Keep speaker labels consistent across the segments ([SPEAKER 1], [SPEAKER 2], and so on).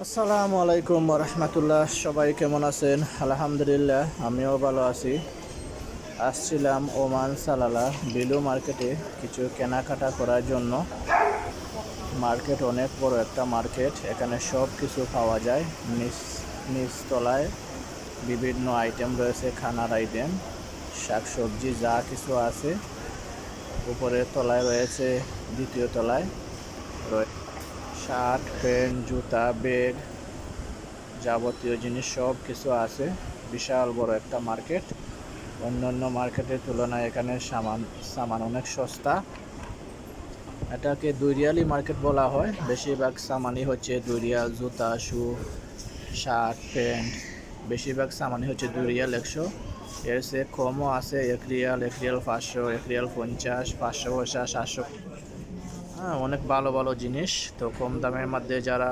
[SPEAKER 1] আসসালামু আলাইকুম রহমতুল্লাহ। সবাই কেমন আছেন? আলহামদুলিল্লাহ, আমিও ভালো আছি। আসছিলাম ওমান সালালা বিলু মার্কেটে কিছু কেনাকাটা করার জন্য। মার্কেট অনেক বড় একটা মার্কেট, এখানে সব কিছু পাওয়া যায়। নিচতলায় বিভিন্ন আইটেম রয়েছে, খানার আইটেম, শাকসবজি যা কিছু আছে। উপরের তলায় রয়েছে, দ্বিতীয় তলায় শার্ট, প্যান্ট, জুতা, ব্যাগ, যাবতীয় জিনিস সব কিছু আছে। বিশাল বড় একটা মার্কেট। অন্যান্য মার্কেটের তুলনায় এখানে সামান অনেক সস্তা। এটাকে 2 রিয়ালি মার্কেট বলা হয়। বেশিরভাগ সামানই হচ্ছে 2 রিয়াল, জুতা, শু, শার্ট, প্যান্ট, বেশিরভাগ সামানই হচ্ছে 2 রিয়াল 100। এর চেয়ে কমও আছে, 1 রিয়াল, 1 রিয়াল 500, 1 রিয়াল 50, 500 পয়সা, 700। হ্যাঁ, অনেক ভালো ভালো জিনিস। তো কম দামের মধ্যে যারা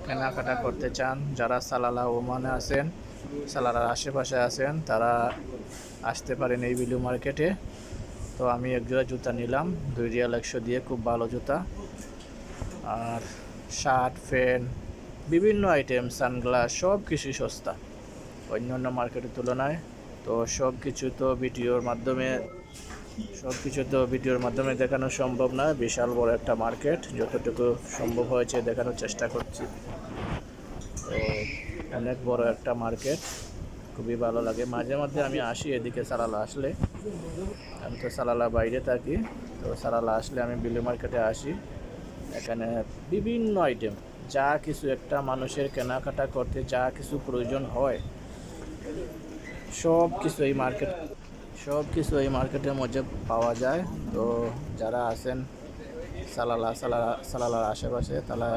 [SPEAKER 1] কেনাকাটা করতে চান, যারা সালালা ওমানে আছেন, সালালার আশেপাশে আছেন, তারা আসতে পারেন এই বিলু মার্কেটে। তো আমি এক জোড়া জুতা নিলাম 2 রিয়াল 100 দিয়ে, খুব ভালো জুতা। আর শার্ট, প্যান্ট, বিভিন্ন আইটেম, সানগ্লাস, সব কিছুই সস্তা অন্যান্য মার্কেটের তুলনায়। তো সব কিছু তো ভিডিওর মাধ্যমে দেখানো সম্ভব না। বিশাল বড় একটা মার্কেট, যতটুকু সম্ভব হয়েছে দেখানোর চেষ্টা করছি। তো অনেক বড় একটা মার্কেট, খুবই ভালো লাগে। মাঝে মধ্যে আমি আসি এদিকে সালালা আসলে। আমি তো সালালা বাইরে থাকি, তো সালালা আসলে আমি বিলু মার্কেটে আসি। এখানে বিভিন্ন আইটেম, যা কিছু একটা মানুষের কেনাকাটা করতে যা কিছু প্রয়োজন হয়, সব কিছু এই মার্কেটের মধ্যে পাওয়া যায়। তো যারা আছেন সালালার আশেপাশে, তারা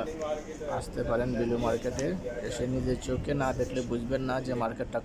[SPEAKER 1] আসতে পারেন বিলু মার্কেটে। এসে নিজের চোখে না দেখলে বুঝবেন না যে মার্কেটটা